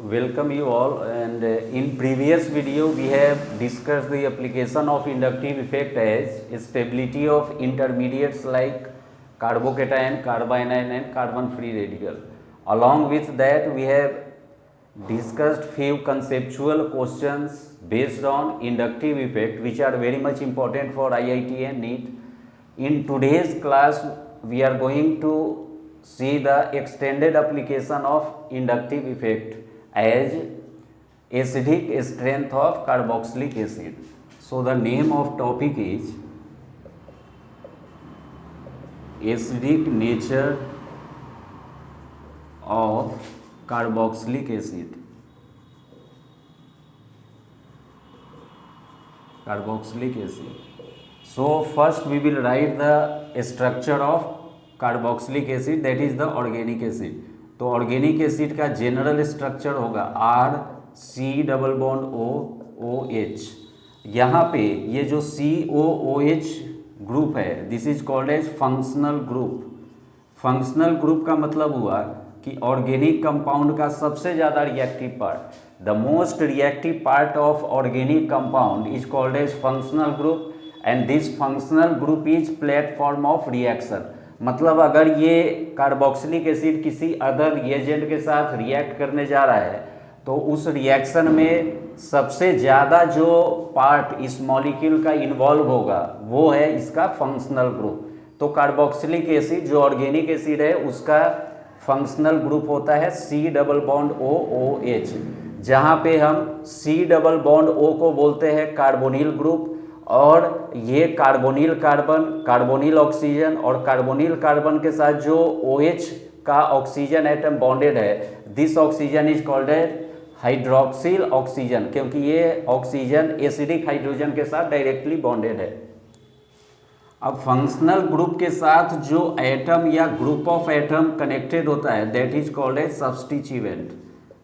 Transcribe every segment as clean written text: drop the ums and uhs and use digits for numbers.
Welcome you all, and in previous video we have discussed the application of inductive effect as stability of intermediates like carbocation, carbanion and carbon free radical. Along with that we have discussed few conceptual questions based on inductive effect which are very much important for IIT and NEET. In today's class we are going to see the extended application of inductive effect as acidic strength of carboxylic acid. So the name of topic is acidic nature of carboxylic acid. Carboxylic acid. So first we will write the structure of carboxylic acid, that is the organic acid. तो organic acid का general structure होगा R C double bond O O H. यहाँ पे ये जो C O O H group है this is called as functional group. Functional group का मतलब हुआ कि ऑर्गेनिक कंपाउंड का सबसे ज़्यादा reactive part, the most reactive part of organic compound is called as functional group and this functional group is platform of reaction. मतलब अगर ये कार्बोक्सिलिक एसिड किसी अदर रिएजेंट के साथ रिएक्ट करने जा रहा है तो उस रिएक्शन में सबसे ज़्यादा जो पार्ट इस मॉलिक्यूल का इन्वॉल्व होगा वो है इसका फंक्शनल ग्रुप. तो कार्बोक्सिलिक एसिड जो ऑर्गेनिक एसिड है उसका फंक्शनल ग्रुप होता है C double bond O O H, जहाँ पे हम सी डबल बॉन्ड ओ को बोलते हैं कार्बोनिल ग्रुप और ये कार्बोनिल कार्बन, कार्बोनिल ऑक्सीजन और कार्बोनिल कार्बन के साथ जो OH का ऑक्सीजन एटम बॉन्डेड है this oxygen is called as hydroxyl oxygen, क्योंकि ये ऑक्सीजन एसिडिक हाइड्रोजन के साथ डायरेक्टली बॉन्डेड है. अब फंक्शनल ग्रुप के साथ जो एटम या ग्रुप ऑफ एटम कनेक्टेड होता है that is called as substituent.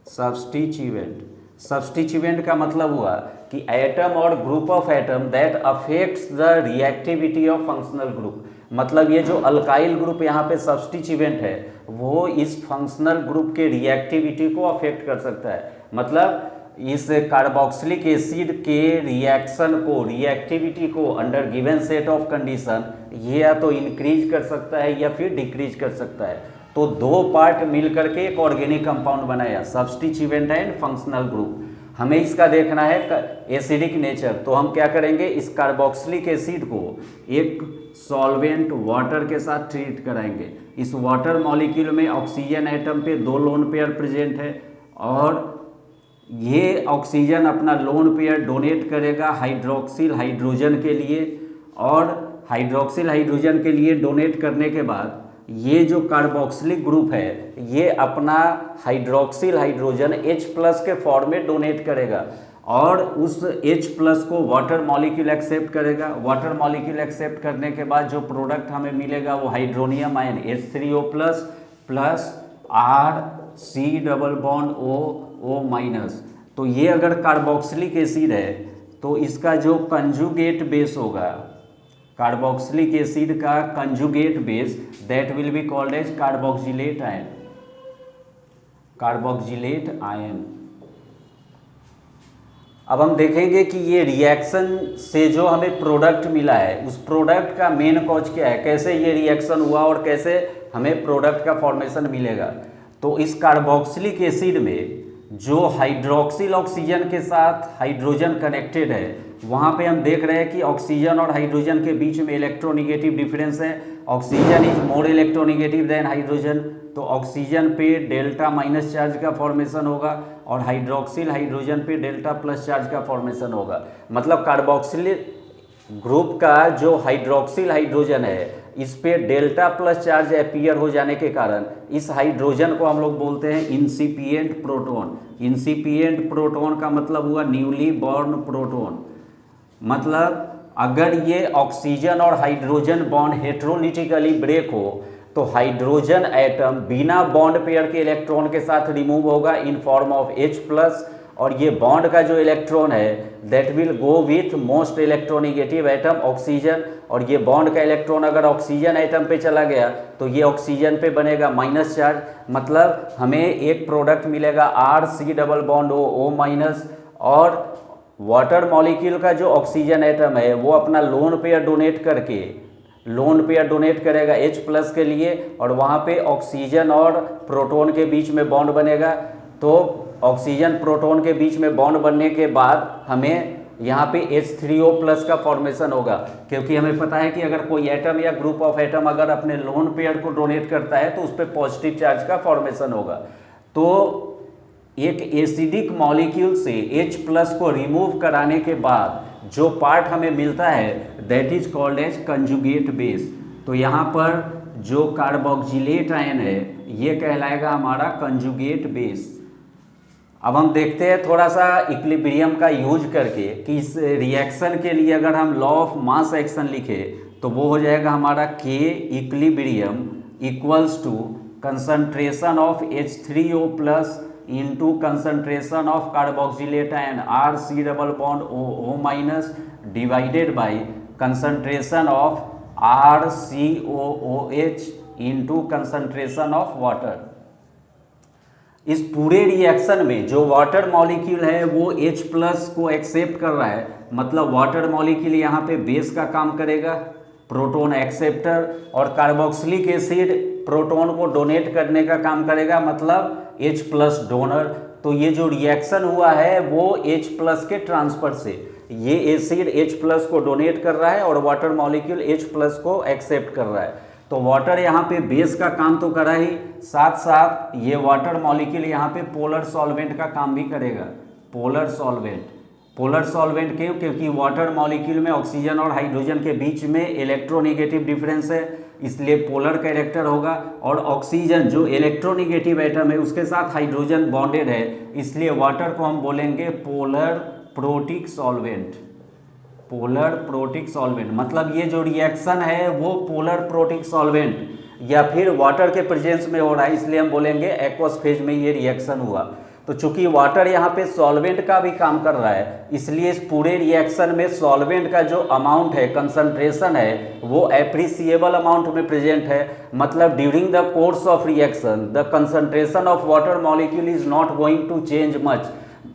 Substituent substituent का मतलब हुआ कि एटम और group of atom that affects the reactivity of functional group. मतलब ये जो अल्काइल ग्रुप यहाँ पे सब्स्टिट्यूएंट है वो इस फंक्शनल ग्रुप के रिएक्टिविटी को अफेक्ट कर सकता है. मतलब इस कार्बोक्सिलिक एसिड के रिएक्शन को, रिएक्टिविटी को under given set of condition ये या तो इंक्रीज कर सकता है या फिर डिक्रीज कर सकता है. तो दो पार्ट मिल करके एक ऑर्गेनिक कंपाउंड बनाया, सब्स्टिट्यूएंट एंड फंक्शनल ग्रुप. हमें इसका देखना है एसिडिक नेचर. तो हम क्या करेंगे, इस कार्बोक्सिलिक एसिड को एक सॉल्वेंट वाटर के साथ ट्रीट कराएंगे. इस वाटर मॉलिक्यूल में ऑक्सीजन एटम पे 2 लोन पेयर प्रेजेंट है और ये ऑक्सीजन अपना लोन पेयर डोनेट करेगा हाइड्रोक्सिल हाइड्रोजन के लिए और हाइड्रोक्सिल हाइड्रोजन के लिए डोनेट करने के बाद ये जो कार्बोक्सिलिक ग्रुप है ये अपना हाइड्रोक्सिल हाइड्रोजन H+ के फॉर्म में डोनेट करेगा और उस H+ को वाटर मॉलिक्यूल एक्सेप्ट करेगा. वाटर मॉलिक्यूल एक्सेप्ट करने के बाद जो प्रोडक्ट हमें मिलेगा वो hydronium ion H3O+ plus RC double bond O. तो ये अगर कार्बोक्सिलिक एसिड है तो इसका जो कंजुगेट बेस होगा, कार्बोक्सिलिक एसिड का conjugate base that will be called as carboxylate ion. Carboxylate ion. अब हम देखेंगे कि ये रिएक्शन से जो हमें प्रोडक्ट मिला है उस प्रोडक्ट का मेन कॉज क्या है, कैसे ये रिएक्शन हुआ और कैसे हमें प्रोडक्ट का फॉर्मेशन मिलेगा. तो इस कार्बोक्सिलिक एसिड में जो हाइड्रोक्सिल ऑक्सीजन के साथ हाइड्रोजन कनेक्टेड है वहाँ पे हम देख रहे हैं कि ऑक्सीजन और हाइड्रोजन के बीच में इलेक्ट्रोनिगेटिव डिफरेंस है. Oxygen is more electronegative than hydrogen. तो ऑक्सीजन पे डेल्टा माइनस चार्ज का फॉर्मेशन होगा और हाइड्रोक्सिल हाइड्रोजन पे डेल्टा प्लस चार्ज का फॉर्मेशन होगा. मतलब कार्बोक्सिल ग्रुप का जो हाइड्रोक्सिल हाइड्रोजन है इस पे डेल्टा प्लस चार्ज अपीयर हो जाने के कारण इस हाइड्रोजन को हम लोग बोलते हैं इंसिपिएंट प्रोटॉन. इंसिपिएंट प्रोटॉन का मतलब हुआ न्यूली बॉर्न प्रोटॉन. मतलब अगर ये ऑक्सीजन और हाइड्रोजन बॉन्ड हेटेरोलिटिकली ब्रेक हो तो हाइड्रोजन एटम बिना बॉन्ड पेयर के इलेक्ट्रॉन के साथ रिमूव होगा इन फॉर्म ऑफ H+ और ये बॉन्ड का जो इलेक्ट्रॉन है that will go with most electronegative atom oxygen, और ये बॉन्ड का इलेक्ट्रॉन अगर ऑक्सीजन एटम पे चला गया तो ये ऑक्सीजन पे बनेगा माइनस चार्ज, मतलब हमें एक प्रोडक्ट मिलेगा RC double bond O minus. और वाटर मॉलिक्यूल का जो ऑक्सीजन एटम है वो अपना लोन पेयर डोनेट करेगा H प्लस के लिए, और वहाँ पे ऑक्सीजन और प्रोटॉन के बीच में बॉन्ड बनेगा। तो ऑक्सीजन प्रोटॉन के बीच में बॉन्ड बनने के बाद हमें यहाँ पे H3O प्लस का फॉर्मेशन होगा, क्योंकि हमें पता है कि अगर कोई एटम या ग्रुप ऑफ एटम अगर अपने लोन पेयर को डोनेट करता है तो उस पर पॉजिटिव चार्ज का फॉर्मेशन होगा। तो एक एसिडिक मॉलिक्यूल से H प्लस को रिमूव कराने के बाद जो पार्ट हमें मिलता है that is called as conjugate base. तो यहाँ पर जो कार्बोक्जिलेट आयन है ये कहलाएगा हमारा कंजुगेट बेस। अब हम देखते हैं थोड़ा सा इक्विलिब्रियम का यूज करके कि इस रिएक्शन के लिए अगर हम लॉ ऑफ मास एक्शन लिखे तो वो हो जाएगा हमारा K equilibrium equals to concentration of H3O plus into concentration of carboxylate ion RC double bond O minus divided by concentration of RCOOH into concentration of water. इस पूरे reaction में जो वाटर मॉलिक्यूल है वो H प्लस को accept कर रहा है, मतलब वाटर मॉलिक्यूल यहाँ पे बेस का काम करेगा, प्रोटॉन एक्सेप्टर, और कार्बोक्सिलिक एसिड प्रोटॉन को डोनेट करने का काम करेगा, मतलब H प्लस डोनर। तो ये जो रिएक्शन हुआ है वो H प्लस के ट्रांसफर से, ये एसिड H प्लस को डोनेट कर रहा है और वाटर मॉलिक्यूल H प्लस को एक्सेप्ट कर रहा है। तो वाटर यहाँ पे बेस का काम तो करा ही, साथ साथ ये वाटर मॉलिक्यूल यहाँ पे पोलर सॉल्वेंट का काम भी करेगा। पोलर सॉल्वेंट क्यों? क्योंकि वाटर मॉलिक्यूल में ऑक्सीजन और हाइड्रोजन के बीच में इलेक्ट्रोनेगेटिव डिफरेंस है, इसलिए पोलर कैरेक्टर होगा। और ऑक्सीजन जो इलेक्ट्रोनेगेटिव एटम है उसके साथ हाइड्रोजन बॉन्डेड है, इसलिए वाटर को हम बोलेंगे पोलर प्रोटिक सॉल्वेंट। मतलब ये जो रिएक्शन है वो पोलर प्रोटिक सॉल्वेंट या फिर वाटर के प्रेजेंस में हो रहा है, इसलिए हम बोलेंगे एक्वस फेज में ये रिएक्शन हुआ। तो चूंकि वाटर यहाँ पे सॉल्वेंट का भी काम कर रहा है, इसलिए इस पूरे रिएक्शन में सॉल्वेंट का जो अमाउंट है, कंसंट्रेशन है, वो एप्रिसिएबल अमाउंट में प्रेजेंट है। मतलब during the course of reaction the concentration of water molecule is not going to change much.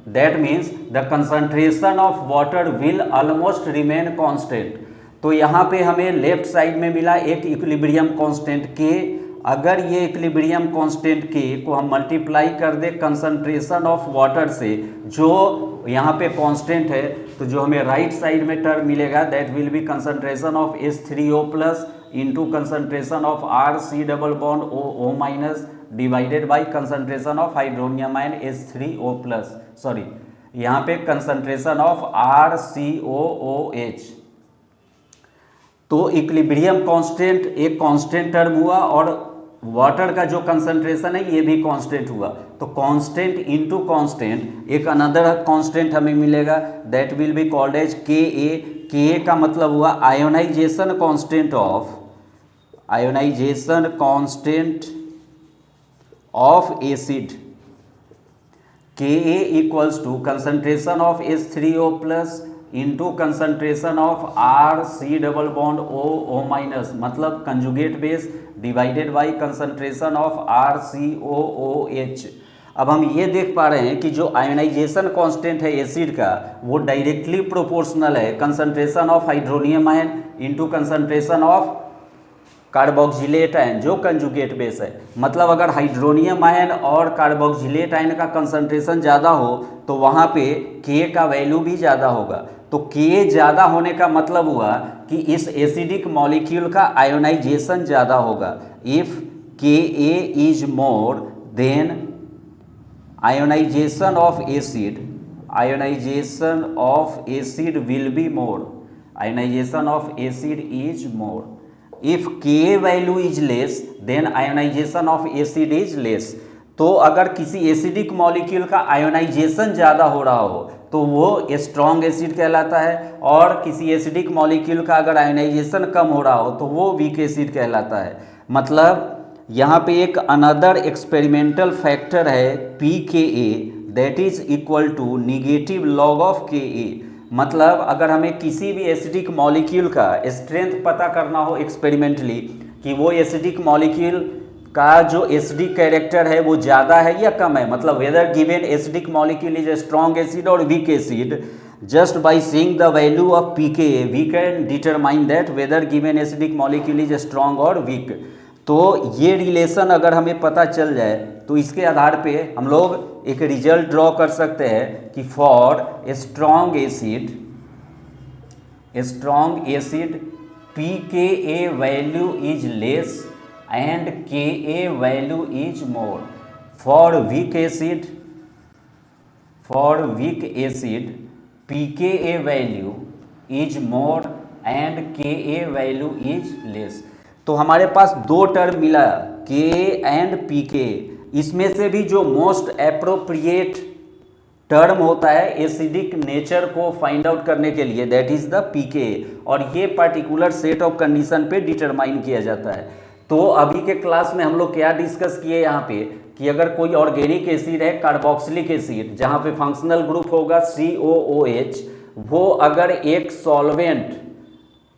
That means the concentration of water will almost remain constant। तो यहाँ पे हमें लेफ्ट साइड में मिला एक इक्विलिब्रियम कांस्टेंट K। अगर ये equilibrium constant K को हम मल्टीप्लाई कर दे कंसंट्रेशन ऑफ वाटर से, जो यहाँ पे कांस्टेंट है, तो जो हमें राइट साइड में टर्म मिलेगा that will B concentration of H3O plus into concentration of RC double bond O minus divided by concentration of hydronium ion H3O plus, sorry यहाँ पे कंसंट्रेशन ऑफ RCOOH। तो equilibrium constant एक constant term हुआ और water का जो concentration है ये भी कांस्टेंट हुआ। तो कांस्टेंट इनटू कांस्टेंट एक अनदर कांस्टेंट हमें मिलेगा that will be called as Ka का मतलब हुआ ionization constant of acid. Ka equals to concentration of H3O plus into concentration of RC double bond O minus, मतलब conjugate base, divided by concentration of RCOOH। अब हम ये देख पा रहे हैं कि जो आयोनाइजेशन कांस्टेंट है एसिड का वो डायरेक्टली प्रोपोर्शनल है concentration of hydronium ion into concentration of carboxylate ion जो कंजुगेट बेस है। मतलब अगर हाइड्रोनियम आयन और कार्बोक्जिलेट आयन का कंसंट्रेशन ज़्यादा हो तो वहाँ पे K का वैल्यू भी ज़्यादा होगा। तो K ज़्यादा होने का मतलब हुआ कि इस एसिडिक मॉलिक्यूल का आयोनाइजेशन ज़्यादा होगा। If Ka is more than ionisation of acid will be more. Ionisation of acid is more. If Ka value is less than ionisation of acid is less. तो अगर किसी एसिडिक मॉलिक्यूल का ionisation ज़्यादा हो रहा हो तो वो स्ट्रॉन्ग एसिड कहलाता है, और किसी एसिडिक मॉलिक्यूल का अगर आयोनाइजेशन कम हो रहा हो तो वो वीक एसिड कहलाता है। मतलब यहाँ पे एक अनदर एक्सपेरिमेंटल फैक्टर है pKa that is equal to negative log of K A. मतलब अगर हमें किसी भी एसिडिक मॉलिक्यूल का स्ट्रेंथ पता करना हो एक्सपेरिमेंटली कि वो एसिडिक मॉलिक्यूल का जो एसिडिक कैरेक्टर है वो ज़्यादा है या कम है, मतलब whether given acidic molecule is a strong acid और weak acid, just by seeing the value of pKa we can determine that whether given acidic molecule is strong or weak। तो ये रिलेशन अगर हमें पता चल जाए तो इसके आधार पे हम लोग एक रिजल्ट ड्रॉ कर सकते हैं कि for a strong acid pKa value is less and Ka value is more. For weak acid pKa value is more and Ka value is less. तो हमारे पास दो टर्म मिला Ka एंड pKa। इसमें से भी जो मोस्ट एप्रोप्रिएट टर्म होता है एसिडिक नेचर को फाइंड आउट करने के लिए दैट इज द pKa, और ये पर्टिकुलर सेट ऑफ कंडीशन पे डिटरमाइन किया जाता है। तो अभी के क्लास में हम लोग क्या डिस्कस किए यहाँ पे कि अगर कोई ऑर्गेनिक एसिड है कार्बोक्सिलिक एसिड जहाँ पे फंक्शनल ग्रुप होगा COOH, वो अगर एक सॉल्वेंट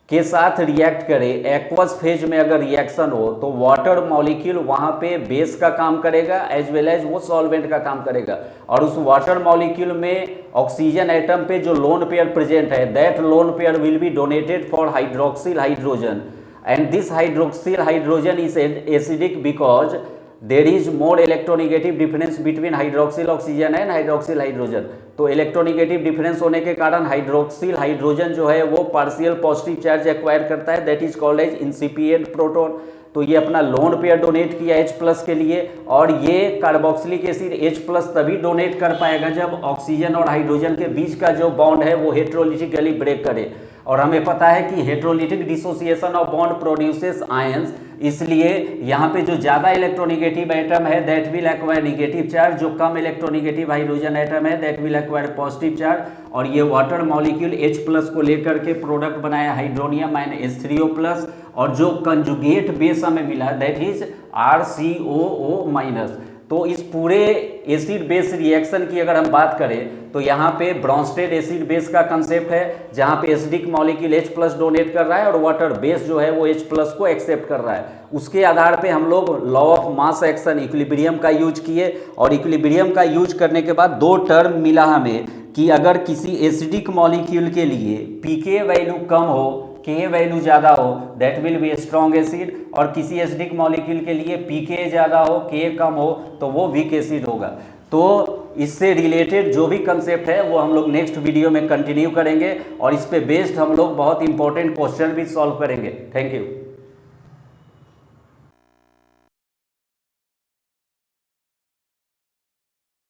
के साथ रिएक्ट करे, एक्वस फेज में अगर रिएक्शन हो तो वाटर मॉलिक्यूल वहाँ पे बेस का काम करेगा एज वेल एज वो सॉल्वेंट का काम करेगा, और उस वाटर मॉलिक्यूल में ऑक्सीजन एटम पे जो लोन पेयर प्रेजेंट है that lone pair will be donated for hydroxyl hydrogen, and this hydroxyl hydrogen is acidic because there is more electronegative difference between hydroxyl oxygen and hydroxyl hydrogen। तो electronegative difference होने के कारण hydroxyl hydrogen जो है वो partial positive charge acquire करता है that is called as incipient proton. तो ये अपना लोन पेयर डोनेट किया H+ के लिए, और ये कार्बोक्सिलिक एसिड H+ तभी डोनेट कर पाएगा जब ऑक्सीजन और हाइड्रोजन के बीच का जो बॉन्ड है वो हेट्रोलिटिकली ब्रेक करे, और हमें पता है कि heterolytic dissociation of bond produces ions, इसलिए यहाँ पे जो ज़्यादा इलेक्ट्रोनिगेटिव एटम है that will acquire negative charge, जो कम इलेक्ट्रोनिगेटिव हाइड्रोजन एटम है that will acquire positive charge, और ये वाटर मॉलिक्यूल H+ को लेकर के प्रोडक्ट बनाया हाइड्रोनियम एंड H3O+, और जो कंजुगेट बेस हमें मिला दैट इज RCOO-। तो इस पूरे एसिड बेस रिएक्शन की अगर हम बात करें तो यहाँ पे ब्रॉन्स्टेड एसिड बेस का कंसेप्ट है जहाँ पे एसिडिक मॉलिक्यूल H+ डोनेट कर रहा है और वाटर बेस जो है वो H+ को एक्सेप्ट कर रहा है। उसके आधार पे हम लोग law of mass action equilibrium का यूज किए, और इक्विलिब्रियम का यूज करने के बाद दो टर्म मिला हमें कि अगर किसी एसिडिक मॉलिक्यूल के लिए pK वैल्यू कम हो Ka वैल्यू ज़्यादा हो that will B A strong acid, और किसी एसिडिक मॉलिक्यूल के लिए pK ज़्यादा हो Ka कम हो तो वो वीक एसिड होगा। तो इससे रिलेटेड जो भी कंसेप्ट है वो हम लोग नेक्स्ट वीडियो में कंटिन्यू करेंगे, और इस पे बेस्ड हम लोग बहुत इंपॉर्टेंट क्वेश्चन भी सॉल्व करेंगे। Thank you.